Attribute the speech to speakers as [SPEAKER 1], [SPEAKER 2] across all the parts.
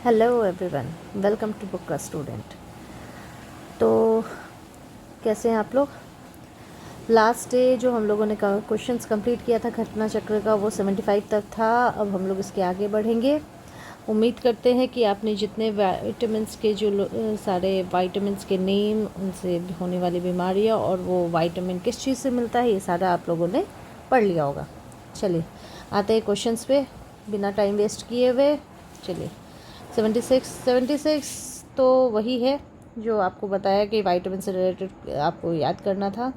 [SPEAKER 1] Hello everyone, welcome to book का student. तो कैसे हैं आप लोग? लास्ट डे जो हम लोगों ने क्वेश्चंस कंप्लीट किया था घटना चक्र का, वो 75 तक था। अब हम लोग इसके आगे बढ़ेंगे। उम्मीद करते हैं कि आपने जितने वाइटामिन्स के सारे वाइटामिन्स के नेम, उनसे होने वाली बीमारियां और वो वाइटामिन किस चीज़ से मिलता है, ये सारा आप लोगों ने पढ़ लिया होगा। चलिए आते हैं क्वेश्चंस पे बिना टाइम वेस्ट किए हुए। चलिए 76 तो वही है जो आपको बताया कि विटामिन से रिलेटेड आपको याद करना था।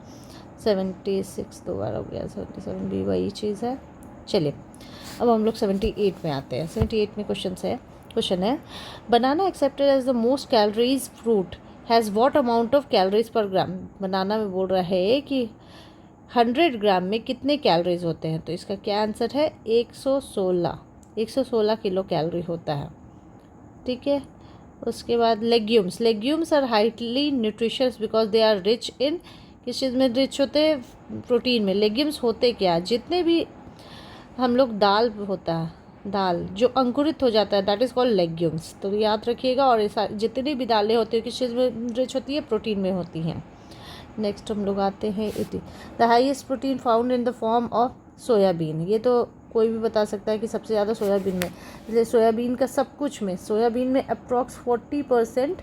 [SPEAKER 1] 76 दो बार हो गया, 77 भी वही चीज़ है। चलिए अब हम लोग 78 में आते हैं। 78 में क्वेश्चन है banana accepted as the most calories fruit has what amount of calories per gram. बनाना में बोल रहा है कि 100 ग्राम में कितने कैलोरीज होते हैं। तो इसका क्या आंसर है? 116 किलो कैलोरी होता है। ठीक है। उसके बाद legumes are highly nutritious because they are rich in, किस चीज़ में रिच होते हैं? प्रोटीन में। लेग्यूम्स होते क्या? जितने भी हम लोग दाल होता है, दाल जो अंकुरित हो जाता है, दैट इज़ कॉल्ड लेग्यूम्स। तो याद रखिएगा। और जितनी भी दालें होती है किस चीज़ में रिच होती है? प्रोटीन में होती हैं। नेक्स्ट हम लोग आते हैं 80 the highest protein found in the form of soybean. ये तो कोई भी बता सकता है कि सबसे ज़्यादा सोयाबीन में, इसलिए सोयाबीन का सब कुछ में, सोयाबीन में अप्रॉक्स 40%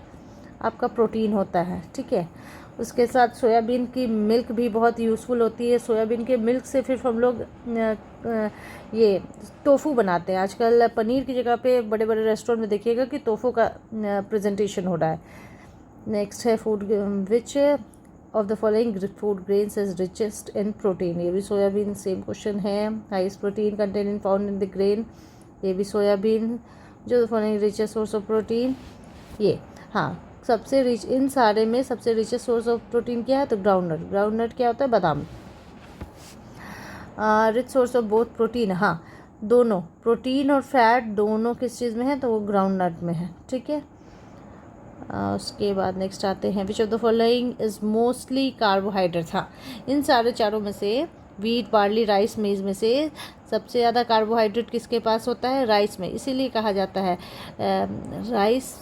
[SPEAKER 1] आपका प्रोटीन होता है। ठीक है। उसके साथ सोयाबीन की मिल्क भी बहुत यूज़फुल होती है। सोयाबीन के मिल्क से फिर हम लोग ये टोफू बनाते हैं। आजकल पनीर की जगह पे बड़े बड़े रेस्टोरेंट में देखिएगा कि टोफू का प्रेजेंटेशन हो रहा है। नेक्स्ट है food which of the following food grains is richest in protein. ये भी सोयाबीन, सेम क्वेश्चन है। Highest protein content in found in the grain, ये भी सोयाबीन। जो following richest source of protein, ये हाँ सबसे रिच, इन सारे में सबसे रिचेस्ट सोर्स ऑफ प्रोटीन क्या है? तो ग्राउंडनट। ग्राउंडनट क्या होता है? बादाम। Rich source of both protein, हाँ दोनों प्रोटीन और फैट दोनों किस चीज़ में है? तो वो ग्राउंडनट में है। ठीक है। उसके बाद नेक्स्ट आते हैं विच of the following is mostly carbohydrate. हाँ इन सारे चारों में से व्हीट, बार्ली, राइस, मेज में से सबसे ज़्यादा कार्बोहाइड्रेट किसके पास होता है? राइस में। इसीलिए कहा जाता है राइस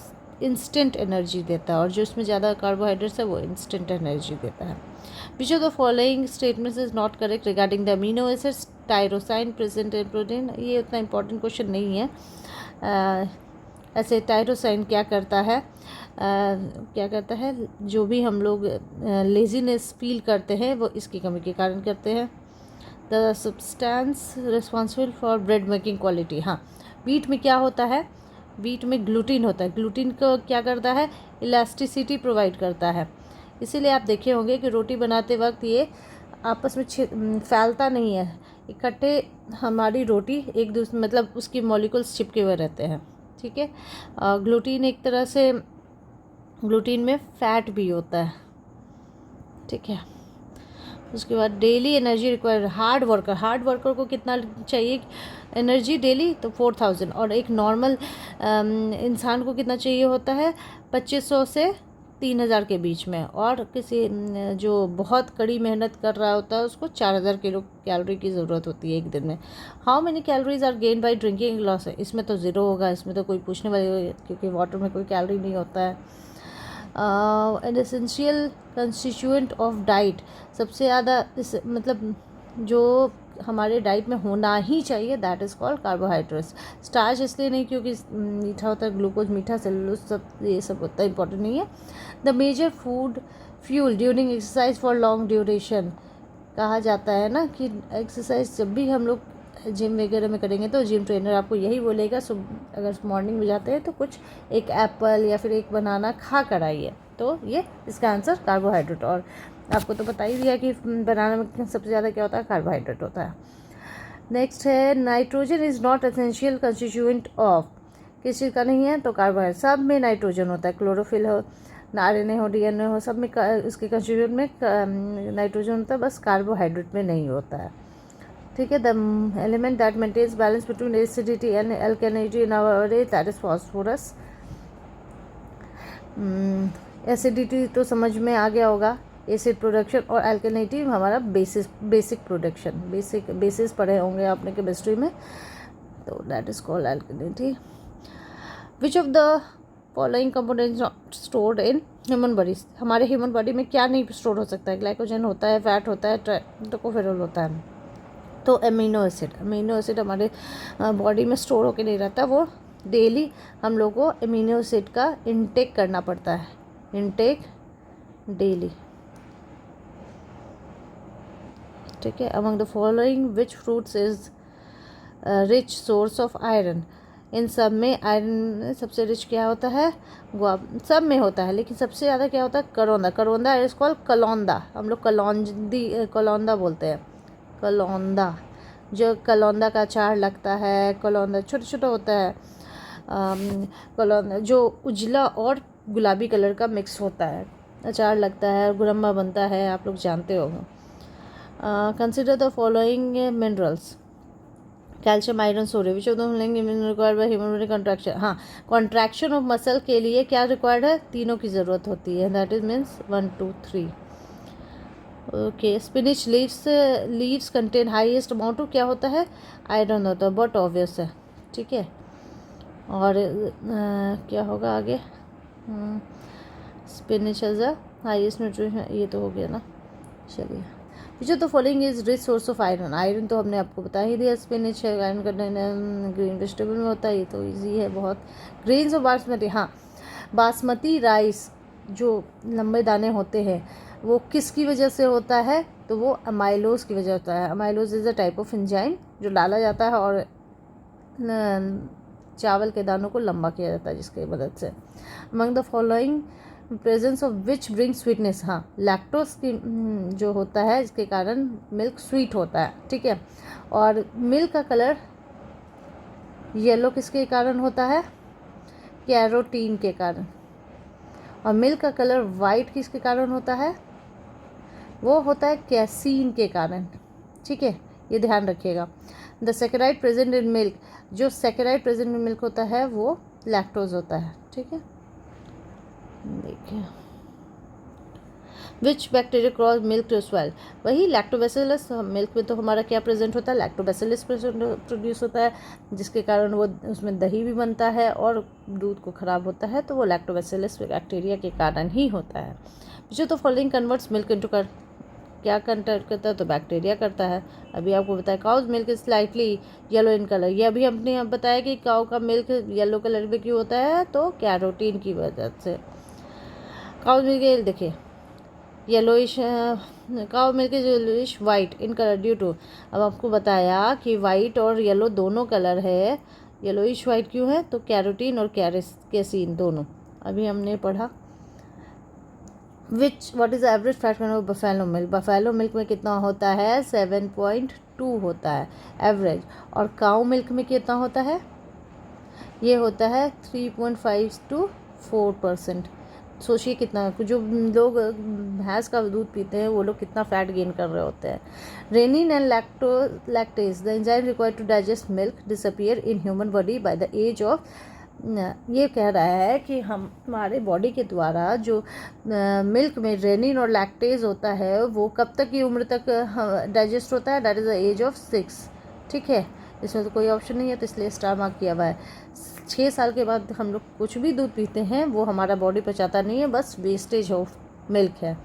[SPEAKER 1] इंस्टेंट एनर्जी देता है, और जो इसमें ज़्यादा कार्बोहाइड्रेट्स है वो इंस्टेंट एनर्जी देता है। Which of the following statements is not correct regarding the amino acids tyrosine present in protein. ये उतना इंपॉर्टेंट क्वेश्चन नहीं है। ऐसे टायरोसाइन क्या करता है? जो भी हम लोग लेजीनेस फील करते हैं वो इसकी कमी के कारण करते हैं। The substance responsible for bread making quality. हाँ वीट में क्या होता है? वीट में ग्लूटीन होता है। ग्लूटीन को क्या करता है? इलास्टिसिटी प्रोवाइड करता है। इसीलिए आप देखे होंगे कि रोटी बनाते वक्त ये आपस में फैलता नहीं है, इकट्ठे हमारी रोटी एक दूसरे मतलब उसकी मॉलिक्यूल्स चिपके हुए रहते हैं। ठीक है। ग्लूटीन एक तरह से, ग्लूटीन में फैट भी होता है। ठीक है। उसके बाद daily energy required hard worker को कितना चाहिए एनर्जी डेली? तो 4000। और एक नॉर्मल इंसान को कितना चाहिए होता है? 2500 से 3000 के बीच में। और किसी जो बहुत कड़ी मेहनत कर रहा होता है उसको 4000 किलो कैलोरी की ज़रूरत होती है एक दिन में। How many calories are gain by drinking glass है? इसमें तो ज़ीरो होगा, इसमें तो कोई पूछने वाली, क्योंकि वाटर में कोई कैलोरी नहीं होता है। An essential constituent of diet, सबसे ज़्यादा मतलब जो हमारे डाइट में होना ही चाहिए, that is called carbohydrates. Starch इसलिए नहीं क्योंकि मीठा होता है, ग्लूकोज मीठा, सेलुलोज सब ये सब उतना इंपॉर्टेंट नहीं है। The major food fuel during exercise for long duration. कहा जाता है ना कि एक्सरसाइज जब भी हम लोग जिम वगैरह में करेंगे तो जिम ट्रेनर आपको यही बोलेगा, अगर मॉर्निंग में जाते हैं तो कुछ एक एप्पल या फिर एक बनाना खा कर आइए। तो ये इसका आंसर कार्बोहाइड्रेट। और आपको तो पता ही दिया कि बनाना में सबसे ज़्यादा क्या होता है? कार्बोहाइड्रेट होता है। नेक्स्ट है nitrogen is not essential constituent of, किस चीज़ का नहीं है? तो कार्बोहाइड्रेट। सब में नाइट्रोजन होता है, क्लोरोफिल हो, RNA हो, DNA हो, सब में उसके कंस्टिट्यूएंट में नाइट्रोजन होता है, बस कार्बोहाइड्रेट में नहीं होता है। ठीक है। The element that maintains balance between acidity and alkalinity in our body, that is phosphorus. Acidity तो समझ में आ गया होगा, एसिड प्रोडक्शन, और अल्कलिनिटी हमारा बेसिक प्रोडक्शन, बेसिस पढ़े होंगे आपने केमिस्ट्री में, तो that is called alkalinity. Which of the following components stored in human body, हमारे ह्यूमन बॉडी में क्या नहीं स्टोर हो सकता है? ग्लाइकोजन होता है, फैट होता है, टोकोफेरॉल होता है। तो अमीनो एसिड हमारे बॉडी में स्टोर होकर नहीं रहता, वो डेली हम लोग को अमीनो एसिड का इनटेक करना पड़ता है, इनटेक डेली। ठीक है। Among the following which fruits is rich source of iron, इन सब में आयरन सबसे रिच क्या होता है? सब में होता है, लेकिन सबसे ज़्यादा क्या होता है? करौंदा। करौंदा इज कॉल्ड कलौंदा, हम लोग कलौंदा बोलते हैं, कलौंदा। जो कलौंदा का अचार लगता है, कलौंदा छोटा छोटा होता है, कलौंदा जो उजला और गुलाबी कलर का मिक्स होता है, अचार लगता है, गुरम्मा बनता है, आप लोग जानते होंगे। Consider the following minerals, calcium, iron, sodium, which of the required by human body contraction. हाँ, कॉन्ट्रैक्शन ऑफ मसल के लिए क्या रिक्वायर्ड है? तीनों की ज़रूरत होती है, that is means 1 2 3। Okay. Spinach leaves contain highest amount of क्या होता है? आयरन होता है, बट ऑब्वियस है। ठीक है। और क्या होगा आगे? Spinach as a highest nutrition, ये तो हो गया ना। चलिए, जो तो following is rich source of iron, iron तो हमने आपको बता ही दिया, स्पिनिच है, आयरन कंटेन ग्रीन वेजिटेबल में होता है, ये तो इजी है बहुत। ग्रेन्स ऑफ बासमती, हाँ, बासमती राइस जो लंबे दाने होते हैं वो किसकी वजह से होता है? तो वो अमाइलोज की वजह होता है। Amylose is a type of enzyme जो डाला जाता है और चावल के दानों को लंबा किया जाता है जिसकी मदद से। Among the following presence of which bring sweetness, हाँ, लैक्टोज की जो होता है इसके कारण मिल्क स्वीट होता है। ठीक है। और मिल्क का कलर येलो किसके कारण होता है? कैरोटीन के कारण। और मिल्क का कलर वाइट किसके कारण होता है? वो होता है कैसीन के कारण। ठीक है, ये ध्यान रखिएगा। The saccharide present in milk, जो सेकेराइड प्रेजेंट इन मिल्क होता है वो लैक्टोज होता है। ठीक है, देखिए। Which bacteria cross milk to swell, वही लैक्टोबैसिलस। मिल्क में तो हमारा क्या प्रेजेंट होता है? लैक्टोबैसिलस प्रोड्यूस होता है, जिसके कारण वो उसमें दही भी बनता है और दूध को ख़राब होता है, तो वो लैक्टोबैसिलस बैक्टीरिया के कारण ही होता है। जो तो फॉलोइंग कन्वर्ट्स मिल्क इनटू क्या कंटेंट करता है? तो बैक्टीरिया करता है। अभी आपको बताया cow's milk is slightly yellow in colour, ये अभी हमने बताया कि काउ का मिल्क येलो कलर में क्यों होता है? तो कैरोटीन की वजह से। काउज मिल्क देखिए yellowish, cow milk is yellowish white in colour due to, अब आपको बताया कि वाइट और येलो दोनों कलर है, येलोइश वाइट क्यों है? तो कैरोटीन और कैसीन दोनों अभी हमने पढ़ा। What is average fat content of buffalo milk, buffalo milk में कितना होता है? 7.2 होता है एवरेज। और काउ मिल्क में कितना होता है? ये होता है 3.5 to 4%। सोचिए कितना, जो लोग भैंस का दूध पीते हैं वो लोग कितना फैट गेन कर रहे होते हैं। Rennin and lactase the enzyme required to digest milk disappear in human body by the age of, ये कह रहा है कि हमारे बॉडी के द्वारा जो मिल्क में रेनिन और लैक्टेज होता है वो कब तक की उम्र तक डाइजेस्ट होता है? That is the age of 6। ठीक है, इसमें तो कोई ऑप्शन नहीं है, तो इसलिए स्टार मार्क किया हुआ है। 6 साल के बाद हम लोग कुछ भी दूध पीते हैं वो हमारा बॉडी पचाता नहीं है, बस वेस्टेज ऑफ मिल्क है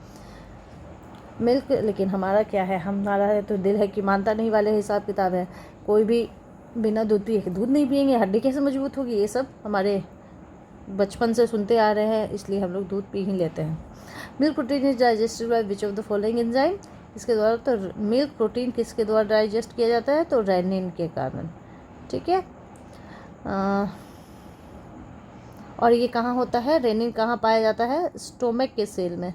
[SPEAKER 1] मिल्क। लेकिन हमारा क्या है? हमारा तो दिल है कि मानता नहीं वाले हिसाब किताब है। कोई भी बिना दूध पिए दूध नहीं पिएंगे, हड्डी कैसे मजबूत होगी? ये सब हमारे बचपन से सुनते आ रहे हैं, इसलिए हम लोग दूध पी ही लेते हैं। Milk protein is digested by which of the following enzyme, इसके द्वारा, तो मिल्क प्रोटीन किसके द्वारा डाइजेस्ट किया जाता है? तो रेनिन के कारण। ठीक है। और ये कहाँ होता है? रेनिन कहाँ पाया जाता है? स्टोमक के सेल में,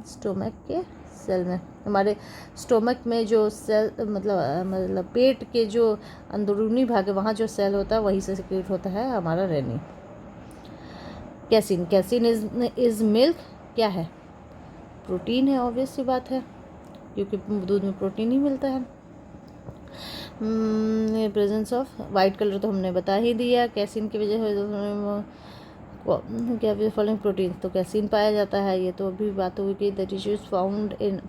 [SPEAKER 1] स्टोमक के सेल में। हमारे स्टोमक में जो सेल मतलब पेट के जो अंदरूनी भाग है वहाँ जो सेल होता है वहीं से सिक्रेट होता है हमारा rennin. Casein, casein is milk क्या है? प्रोटीन है, ऑब्वियस सी बात है, क्योंकि दूध में प्रोटीन ही मिलता है। प्रेजेंस ऑफ वाइट कलर तो हमने बता ही दिया, कैसीन की वजह से क्या फॉलोइंग प्रोटीन, तो कैसीन पाया जाता है, ये तो अभी बात हुई कि the tissues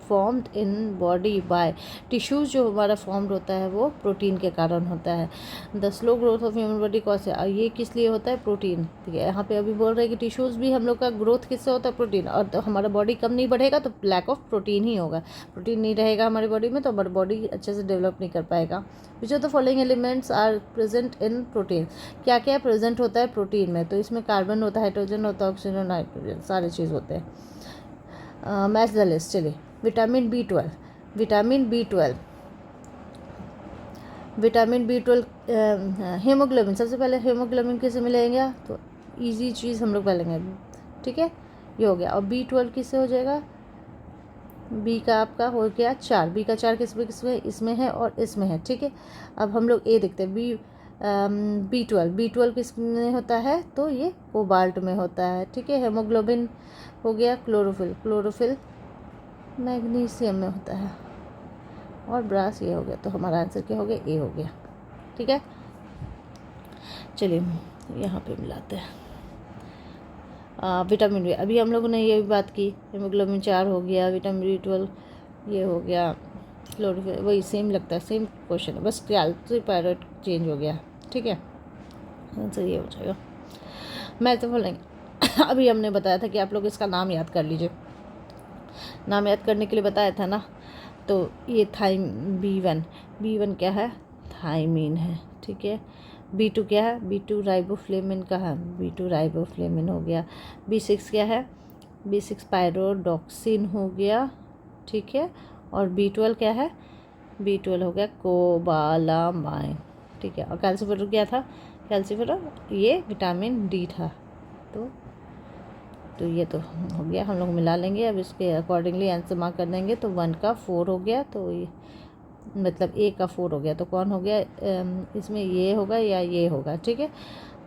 [SPEAKER 1] formed in body by, tissues जो हमारा फॉर्म्ड होता है वो प्रोटीन के कारण होता है। The slow growth of human body कौन से, ये किस लिए होता है, प्रोटीन। ठीक है, यहाँ पे अभी बोल रहे हैं कि टिश्यूज़ भी हम लोग का ग्रोथ किससे होता है, प्रोटीन। और तो हमारा बॉडी कम नहीं बढ़ेगा तो लैक ऑफ प्रोटीन ही होगा, प्रोटीन नहीं रहेगा हमारी बॉडी में तो हमारी बॉडी अच्छे से डेवलप नहीं कर पाएगा। Which of the following elements are present in protein, क्या क्या प्रेजेंट होता है प्रोटीन में, तो इसमें कार्बन होता है, हाइड्रोजन होता है, ऑक्सीजन और नाइट्रोजन, सारे चीज़ होते हैं। Match the list. चलिए, vitamin B12, vitamin B12, vitamin B12, haemoglobin, सबसे पहले हीमोग्लोबिन किससे मिलेगा, तो इजी चीज़ हम लोग पहलेंगे। ठीक है, ये हो गया। और B12 किससे हो जाएगा, बी का आपका हो गया 4, बी का 4 किसमें किसमें, इसमें है और इसमें है। ठीक है, अब हम लोग ए देखते हैं, B12 किस में होता है, तो ये कोबाल्ट में होता है। ठीक है, हेमोग्लोबिन हो गया, क्लोरोफिल मैग्नीशियम में होता है, और ब्रास ये हो गया। तो हमारा आंसर क्या हो गया, ए हो गया। ठीक है, चलिए यहाँ पे मिलाते हैं। विटामिन बी, अभी हम लोगों ने ये भी बात की, हीमोग्लोबिन 4 हो गया, विटामिन B12 ये हो गया, क्लोरोफिल वही सेम लगता है, सेम क्वेश्चन है, बस कैल्सीफेरेट चेंज हो गया। ठीक है, आंसर ये हो जाएगा। मैं तो बोलेंगे अभी हमने बताया था कि आप लोग इसका नाम याद कर लीजिए, नाम याद करने के लिए बताया था ना, तो ये B1 क्या है, थाइमीन है। ठीक है, B2 क्या है, B2 राइबोफ्लेविन का है, B2 राइबोफ्लेविन हो गया। B6 क्या है, B6 पायरोडॉक्सिन हो गया। ठीक है, और B12 क्या है, B12 हो गया कोबालामाइन। ठीक है, और कैल्सीफेरॉल क्या था, कैल्सीफेरॉल ये विटामिन D था। तो ये तो हो गया, हम लोग मिला लेंगे। अब इसके अकॉर्डिंगली आंसर मार्क कर देंगे। तो 1 का 4 हो गया, तो ये मतलब A का 4 हो गया, तो कौन हो गया, इसमें ये होगा या ये होगा। ठीक है,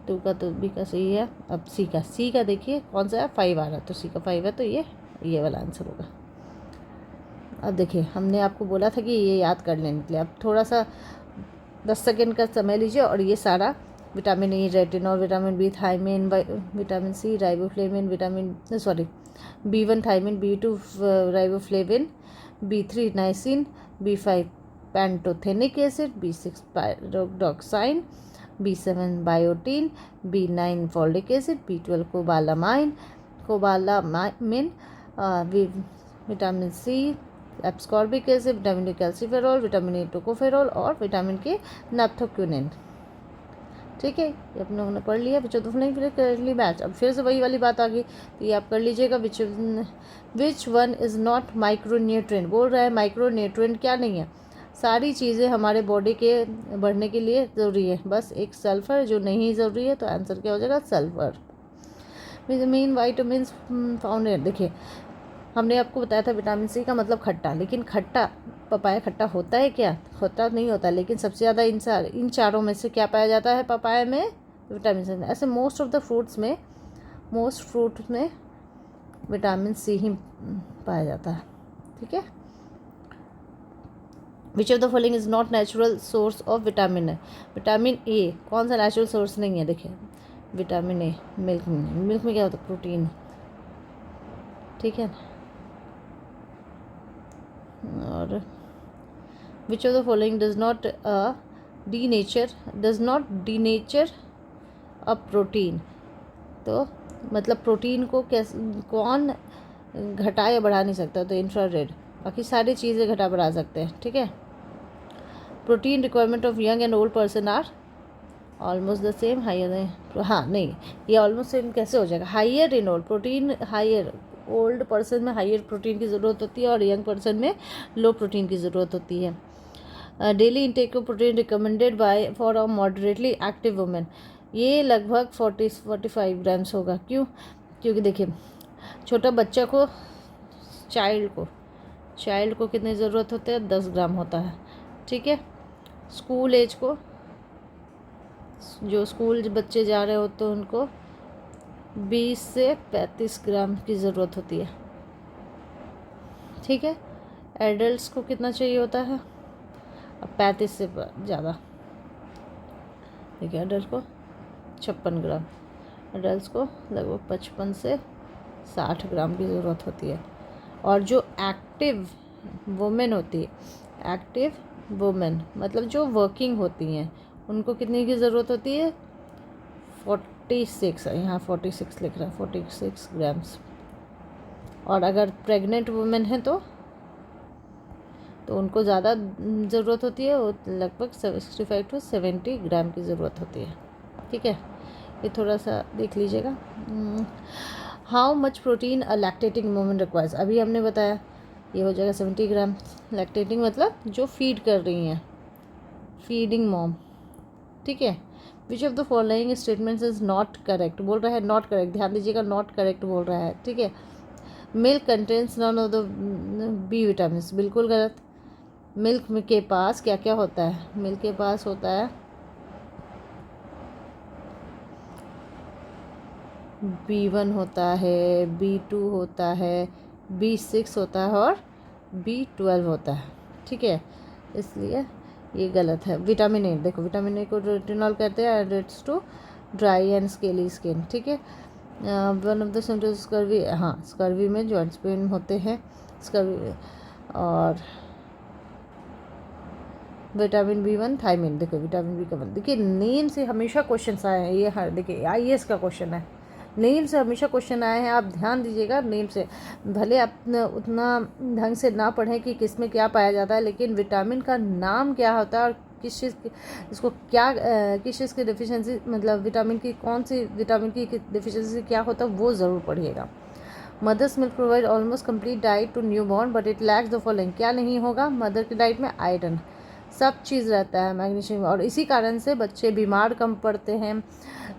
[SPEAKER 1] 2 का तो B का सही है। अब C का देखिए कौन सा है, 5 आ रहा है, तो C का 5 है, तो ये वाला आंसर होगा। अब देखिए, हमने आपको बोला था कि ये याद कर लेने के लिए, अब थोड़ा सा 10 सेकेंड का समय लीजिए और ये सारा vitamin E retinol, vitamin B thiamine, vitamin C riboflavin, B1 thiamine, B2 riboflavin, B3 niacin, B5 pantothenic acid, B6 pyridoxine, B7 biotin, B9 folic acid, B12 cobalamin, vitamin C ascorbic acid, vitamin D calciferol, vitamin E tocopherol और vitamin K naphthoquinone. ठीक है, ये अपने उन्होंने पढ़ लिया, बच्चों तो नहीं फिर कर ली मैच। अब फिर से वही वाली बात आ गई, तो ये आप कर लीजिएगा। Which one is not micronutrient, बोल रहा है माइक्रोन्यूट्रिएंट क्या नहीं है, सारी चीज़ें हमारे बॉडी के बढ़ने के लिए ज़रूरी है, बस एक सल्फ़र जो नहीं ज़रूरी है, तो आंसर क्या हो जाएगा, सल्फ़र। वाइटामिन फाउंड इन, देखिए हमने आपको बताया था विटामिन C का मतलब खट्टा, लेकिन खट्टा पपाया खट्टा होता है क्या, होता नहीं होता, लेकिन सबसे ज़्यादा इन चारों में से क्या पाया जाता है पपाया में, विटामिन C। ऐसे मोस्ट फ्रूट्स में विटामिन C ही पाया जाता है। ठीक है, which of the following is not natural source of vitamin A, कौन सा नेचुरल सोर्स नहीं है, देखिए विटामिन A मिल्क में क्या होता है, प्रोटीन। ठीक है, और विच of the following does not denature a protein, तो मतलब प्रोटीन को कैसे कौन घटा या बढ़ा नहीं सकता, तो इंफ्रारेड, बाकी सारी चीज़ें घटा बढ़ा सकते हैं। ठीक है, protein requirement of young and old person are almost the same, higher, हाँ नहीं, ये ऑलमोस्ट सेम कैसे हो जाएगा, higher in old protein, higher old person में हाइयर प्रोटीन की ज़रूरत होती है और यंग पर्सन में लो प्रोटीन की ज़रूरत होती है। Daily intake of protein recommended by for a moderately active women, ये लगभग 40-45 ग्राम्स होगा। क्योंकि देखिए छोटा बच्चा को, चाइल्ड को कितनी ज़रूरत होती है, 10 ग्राम होता है। ठीक है, स्कूल एज को, जो स्कूल बच्चे जा रहे होते हैं उनको 20 से 35 ग्राम की ज़रूरत होती है। ठीक है, एडल्ट्स को कितना चाहिए होता है, 35 से ज़्यादा। ठीक है, एडल्ट को 56 ग्राम, एडल्ट को लगभग 55 से 60 ग्राम की ज़रूरत होती है। और जो एक्टिव वुमेन होती है, एक्टिव वुमेन मतलब जो वर्किंग होती हैं, उनको कितने की ज़रूरत होती है? 46, यहाँ 46 लिख रहा है, 46 ग्राम्स। और अगर प्रेग्नेंट वुमेन है तो उनको ज़्यादा ज़रूरत होती है, वो लगभग 65 to 70 ग्राम की ज़रूरत होती है। ठीक है, ये थोड़ा सा देख लीजिएगा। How much protein a lactating woman requires, अभी हमने बताया ये हो जाएगा 70 ग्राम। लैक्टेटिंग मतलब जो फीड कर रही हैं, फीडिंग मॉम। ठीक है, which of the following statements is not correct, बोल रहा है नॉट करेक्ट, ध्यान दीजिएगा, नॉट करेक्ट बोल रहा है। ठीक है, milk contains none of the B vitamin, बिल्कुल गलत। मिल्क के पास क्या क्या होता है? मिल्क के पास होता है B1 होता है, B2 होता है, B6 होता है और B12 होता है। ठीक है, इसलिए ये गलत है। विटामिन ए, देखो विटामिन ए को रेटिनॉल कहते हैं and it's to dry and scaly skin. ठीक है, one of the symptoms scurvy, हाँ स्कर्वी में जॉइंट्स पेन होते हैं, स्कर्वी। और विटामिन B1 थायमिन, देखो विटामिन बी का वन, देखिए नेम से हमेशा क्वेश्चन आए हैं, ये हर देखिए IAS का क्वेश्चन है, नेम से हमेशा क्वेश्चन आए हैं, आप ध्यान दीजिएगा नेम से। भले आप उतना ढंग से ना पढ़ें कि किस में क्या पाया जाता है, लेकिन विटामिन का नाम क्या होता है और किस चीज़ इसको क्या किस चीज़ की डिफिशिएंसी, मतलब विटामिन की कौन सी विटामिन की डिफिशिएंसी क्या होता है वो ज़रूर पढ़िएगा। Mother's milk provide almost complete diet to new born but it lacks the following, क्या नहीं होगा मदर की डाइट में? आयरन, सब चीज़ रहता है, मैग्नीशियम, और इसी कारण से बच्चे बीमार कम पड़ते हैं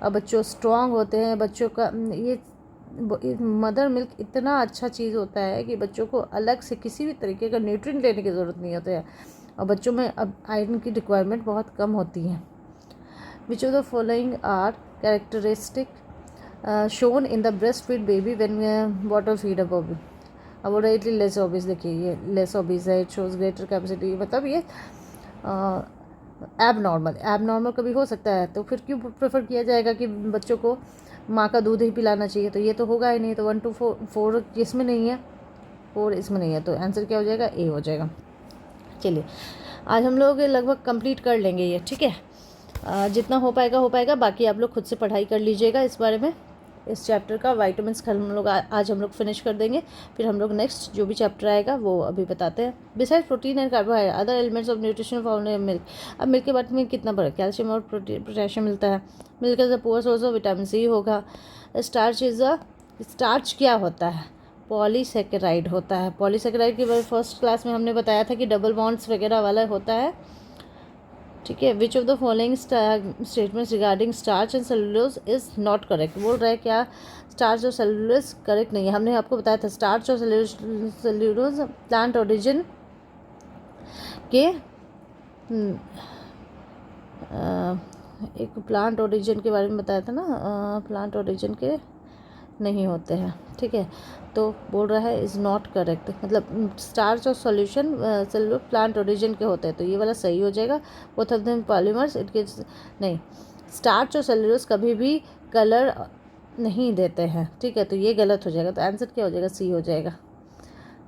[SPEAKER 1] और बच्चों स्ट्रॉन्ग होते हैं। बच्चों का ये मदर मिल्क इतना अच्छा चीज़ होता है कि बच्चों को अलग से किसी भी तरीके का न्यूट्रिएंट लेने की ज़रूरत नहीं होती है, और बच्चों में अब आयरन की रिक्वायरमेंट बहुत कम होती है। Which of the following are characteristic shown in the breast feed baby when bottle feed a baby? अब रेटली लेस ओबीज, देखिए ये लेस ओबीज है, इट शोज ग्रेटर कैपेसिटी, मतलब ये एबनॉर्मल कभी हो सकता है, तो फिर क्यों प्रेफर किया जाएगा कि बच्चों को माँ का दूध ही पिलाना चाहिए? तो ये तो होगा ही नहीं। तो 1 to 4 इसमें नहीं है, 4 इसमें नहीं है, तो आंसर क्या हो जाएगा? ए हो जाएगा। चलिए, आज हम लोग लगभग कंप्लीट कर लेंगे ये। ठीक है, जितना हो पाएगा, बाकी आप लोग खुद से पढ़ाई कर लीजिएगा इस बारे में। इस चैप्टर का वाइटामिन्स कल हम लोग आज हम लोग फिनिश कर देंगे, फिर हम लोग नेक्स्ट जो भी चैप्टर आएगा वो अभी बताते हैं। Beside protein and carbohydrate other elements of nutrition found in milk, अब मिल्क के बारे में कितना बड़ा कैल्शियम और पोटेशियम मिलता है। Milk is a poor source of vitamin C होगा। स्टार्च क्या होता है? पॉलीसेकेराइड होता है। पॉलीसेकेराइड के बारे फर्स्ट क्लास में हमने बताया था कि डबल बॉन्ड्स वगैरह वाला होता है। ठीक है, which of the following statements regarding starch and cellulose is not correct, बोल रहा है क्या स्टार्च और सेलुलोज करेक्ट नहीं है। हमने आपको बताया था स्टार्च और सेलुलोज प्लांट ओरिजिन के एक प्लांट ओरिजिन के बारे में बताया था ना, प्लांट ओरिजिन के नहीं होते हैं। ठीक है, तो बोल रहा है इज़ नॉट करेक्ट, मतलब स्टार्च और सॉल्यूशन सेलुलर प्लांट ओरिजिन के होते हैं, तो ये वाला सही हो जाएगा। Both of them polymers it gives, नहीं स्टार्च और सेलुलोज कभी भी कलर नहीं देते हैं। ठीक है, तो ये गलत हो जाएगा, तो आंसर क्या हो जाएगा? सी हो जाएगा।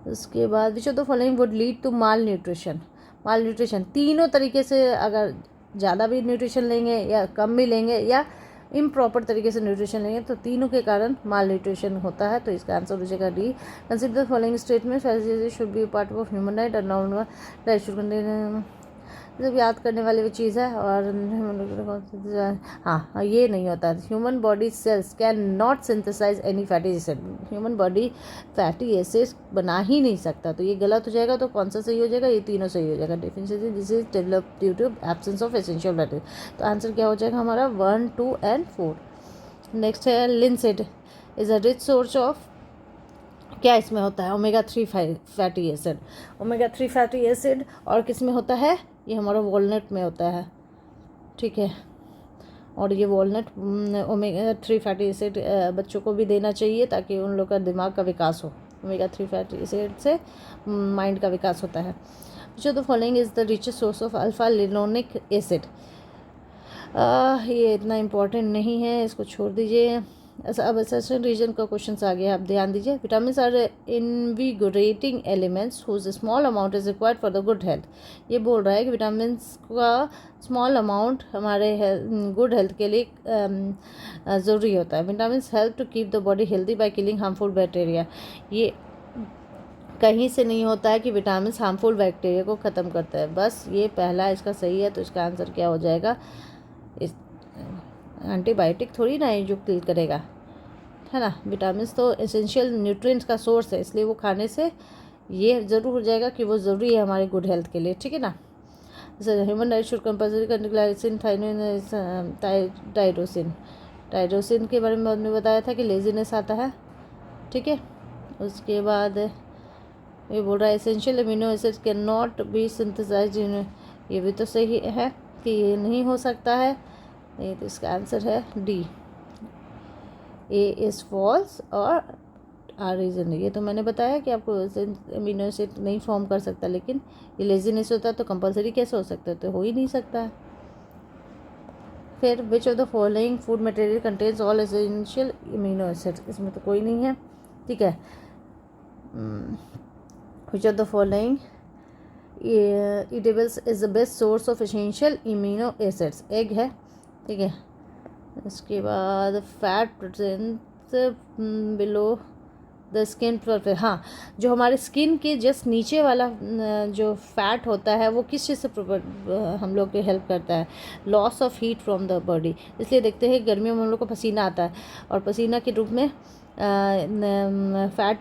[SPEAKER 1] उसके बाद which of the following would lead to malnutrition तीनों तरीके से, अगर ज़्यादा भी न्यूट्रिशन लेंगे या कम भी लेंगे या इम्प्रॉपर तरीके से न्यूट्रिशन लेंगे तो तीनों के कारण माल न्यूट्रिशन होता है, तो इसका आंसर हो जाएगा D. Consider the following statement should be part of human diet और नॉर्मल डाइट शुड कंटेन, जब याद करने वाली भी चीज़ है। और हाँ, ये नहीं होता। Human body cells cannot synthesize any fatty acid, human body fatty acid बना ही नहीं सकता, तो ये गलत हो जाएगा। तो कौन सा सही हो जाएगा? ये तीनों सही हो जाएगा। Deficiency this is develop due to absence of essential fatty, तो आंसर क्या हो जाएगा हमारा? 1, 2 and 4। नेक्स्ट है linseed is a rich source of, क्या इसमें होता है? Omega three fatty acid, omega three fatty acid, और किस में होता है? ये हमारा वॉलनट में होता है। ठीक है, और ये वॉलनट ओमेगा-3 फैटी एसिड बच्चों को भी देना चाहिए ताकि उन लोग का दिमाग का विकास हो। ओमेगा-3 फैटी एसिड से माइंड का विकास होता है। जो the following is the richest source of alpha linolenic acid, ये इतना इम्पोर्टेंट नहीं है, इसको छोड़ दीजिए। अब एसेंशियल रीजन का क्वेश्चन आ गया, आप ध्यान दीजिए। Vitamin are invigorating elements whose small amount is required for the good health. ये बोल रहा है कि विटामिन का स्मॉल अमाउंट हमारे गुड हेल्थ के लिए ज़रूरी होता है। Vitamin help to keep the body healthy by killing harmful bacteria. ये कहीं से नहीं होता है कि विटामिन हार्मफुल बैक्टीरिया को ख़त्म करता है, बस ये पहला इसका सही है। तो इसका आंसर क्या हो जाएगा? इस एंटीबायोटिक थोड़ी ना है जो किल करेगा, है ना। विटामिन तो एसेंशियल न्यूट्रिएंट्स का सोर्स है, इसलिए वो खाने से ये ज़रूर हो जाएगा कि वो ज़रूरी है हमारे गुड हेल्थ के लिए, ठीक है ना। जैसे human diet should compulsory contain glycine, thyroxine, tyrosine के बारे में हमने बताया था कि लेजीनेस आता है, ठीक है। उसके बाद ये बोल रहा है essential amino acids can not be synthesized in, ये भी तो सही है कि ये नहीं हो सकता है। ये तो इसका आंसर है डी, ए इज़ फॉल्स और आर रीजन। ये तो मैंने बताया कि आपको अमीनो एसिड नहीं फॉर्म कर सकता, लेकिन ये लेजीनेस होता है तो कंपलसरी कैसे हो सकता है? तो हो ही नहीं सकता है। फिर विच of the following food material contains all essential amino acids, इसमें तो कोई नहीं है, ठीक है। Which of the following eatables is the best source of essential immuno acids? Egg है, ठीक है। इसके बाद fat present below the skin पर, हाँ, जो हमारे स्किन के जस्ट नीचे वाला जो फैट होता है वो किस चीज़ से हम लोग की हेल्प करता है? Loss of heat from the body. इसलिए देखते हैं गर्मियों में हम लोग को पसीना आता है और पसीना के रूप में फैट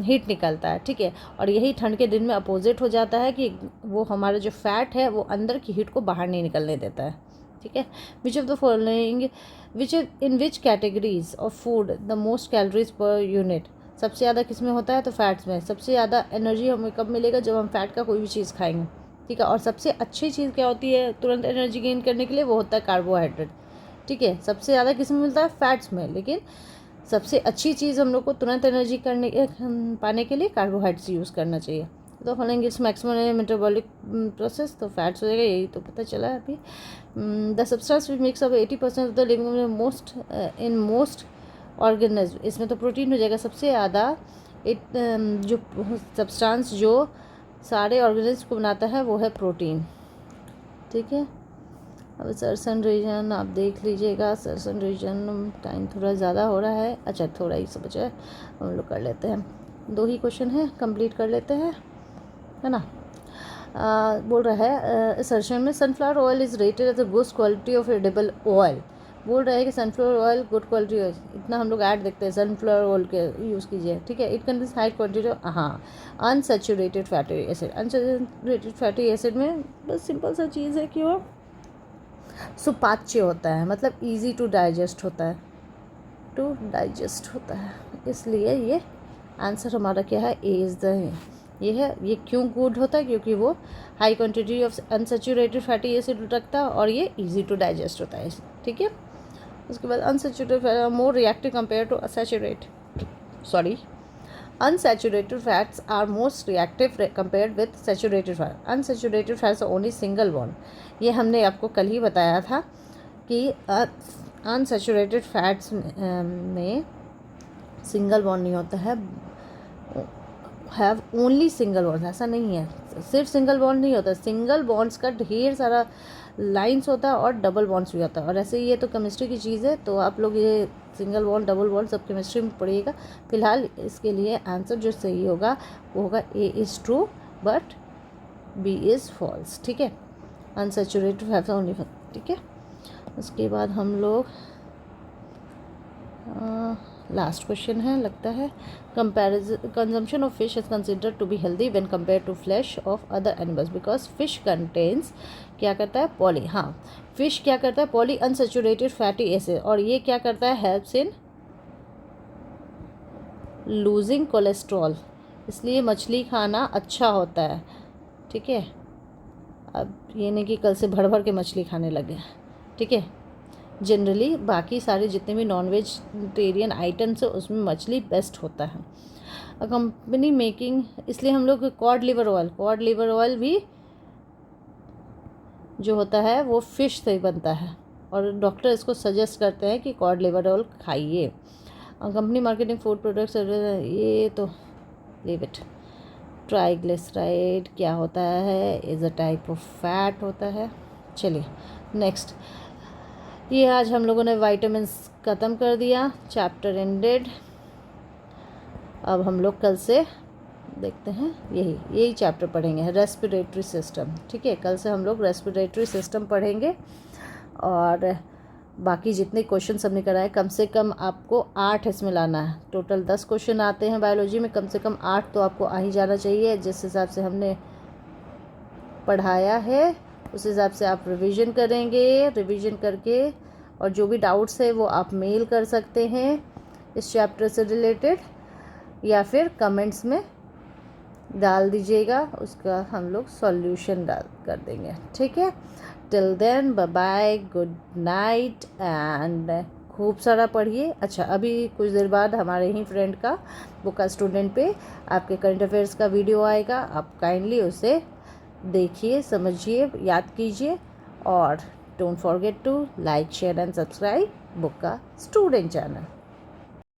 [SPEAKER 1] हीट निकलता है, ठीक है। और यही ठंड के दिन में अपोजिट हो जाता है कि वो हमारा जो फैट है वो अंदर की हीट को बाहर नहीं निकलने देता है, ठीक है। Which of the following in which categories of food the most calories per unit? सबसे ज़्यादा किस में होता है? तो फैट्स में। सबसे ज़्यादा एनर्जी हमें कब मिलेगा? जब हम फैट का कोई भी चीज़ खाएंगे, ठीक है। और सबसे अच्छी चीज़ क्या होती है तुरंत एनर्जी गेन करने के लिए? वो होता है कार्बोहाइड्रेट, ठीक है। सबसे ज़्यादा किस में मिलता है? फैट्स में। लेकिन सबसे अच्छी चीज़ हम लोग को तुरंत एनर्जी पाने के लिए कार्बोहाइड्रेट्स यूज़ करना चाहिए। तो following is maximum metabolic process, तो फैट्स हो जाएगा, यही तो पता चला है अभी। The substance which makes up 80% of the living most in most organism, इसमें तो प्रोटीन हो जाएगा सबसे ज़्यादा। जो सब्सटेंस जो सारे ऑर्गेनिज्म को बनाता है वो है प्रोटीन, ठीक है। अब सर्सन रीजन आप देख लीजिएगा। सर्सन रीजन टाइम थोड़ा ज़्यादा हो रहा है, अच्छा थोड़ा ही सब बचा है, हम लोग कर लेते हैं। 2 ही क्वेश्चन है, कंप्लीट कर लेते हैं, है ना। बोल रहा है सर्शन में sunflower oil is rated as a good quality of edible oil. बोल रहा है कि sunflower oil good quality oil, इतना हम लोग ऐड देखते हैं सनफ्लावर ऑयल के यूज़ कीजिए, ठीक है। It contains high quantity of, हाँ, unsaturated fatty acid. Unsaturated fatty acid में बस सिंपल सा चीज़ है कि वो सुपाच्य होता है, मतलब इजी टू डाइजेस्ट होता है, इसलिए ये आंसर हमारा क्या है? ए इज़ द, ये है। ये क्यों गुड होता है? क्योंकि वो high quantity of unsaturated fatty acid रखता है और ये इजी टू डाइजेस्ट होता है, ठीक है। उसके बाद unsaturated more reactive compare to unsaturated fats are most reactive compared with saturated fat. Unsaturated fats are only single bond. ये हमने आपको कल ही बताया था कि अनसैचुरेटेड फैट्स में सिंगल बॉन्ड नहीं होता है, हैव ओनली सिंगल बॉन्ड। ऐसा नहीं है, सिर्फ सिंगल बॉन्ड नहीं होता, सिंगल बॉन्ड्स का ढेर सारा लाइंस होता है और डबल बॉन्ड्स भी होता है। और ऐसे ये तो केमिस्ट्री की चीज़ है, तो आप लोग ये सिंगल बॉन्ड डबल बॉन्ड सब केमिस्ट्री में पढ़िएगा। फिलहाल इसके लिए आंसर जो सही होगा वो होगा A is true but B is false, ठीक है। अनसैचुरेटेड फैट्स ओनली, ठीक है। उसके बाद हम लोग लास्ट क्वेश्चन है लगता है। Consumption of fish is considered to be healthy when compare to flesh of other animals because fish contains, क्या करता है? पॉली, हाँ, फिश क्या करता है? Poly unsaturated fatty acid. और ये क्या करता है? हेल्प्स इन लूजिंग कोलेस्ट्रॉल, इसलिए मछली खाना अच्छा होता है, ठीक है। अब ये नहीं कि कल से भर भर के मछली खाने लगे, ठीक है। जनरली बाकी सारे जितने भी नॉन वेजिटेरियन आइटम्स है उसमें मछली बेस्ट होता है। कंपनी मेकिंग, इसलिए हम लोग कॉड लिवर ऑयल भी जो होता है वो फिश से बनता है, और डॉक्टर इसको सजेस्ट करते हैं कि कॉड लिवर ऑयल खाइए। कंपनी मार्केटिंग फूड प्रोडक्ट्स, ये तो लीव इट। ट्राइग्लिसराइड क्या होता है? Is a type of fat होता है। चलिए नेक्स्ट, ये आज हम लोगों ने वाइटामिन्स ख़त्म कर दिया, चैप्टर एंडेड। अब हम लोग कल से देखते हैं यही चैप्टर पढ़ेंगे, रेस्पिरेटरी सिस्टम। ठीक है, कल से हम लोग रेस्पिरेटरी सिस्टम पढ़ेंगे। और बाकी जितने क्वेश्चन हमने कराए, कम से कम आपको 8 इसमें लाना है। टोटल 10 क्वेश्चन आते हैं बायोलॉजी में, कम से कम 8 तो आपको आ ही जाना चाहिए। जिस हिसाब से हमने पढ़ाया है उस हिसाब से आप रिवीजन करेंगे। रिवीजन करके और जो भी डाउट्स है वो आप मेल कर सकते हैं इस चैप्टर से रिलेटेड, या फिर कमेंट्स में डाल दीजिएगा, उसका हम लोग सॉल्यूशन कर देंगे। ठीक है, till then bye bye, good night and खूब सारा पढ़िए। अच्छा, अभी कुछ देर बाद हमारे ही फ्रेंड का बुक का स्टूडेंट पे आपके करंट अफेयर्स का वीडियो आएगा, आप काइंडली उसे देखिए, समझिए, याद कीजिए। और don't forget to like, share and subscribe book का स्टूडेंट चैनल।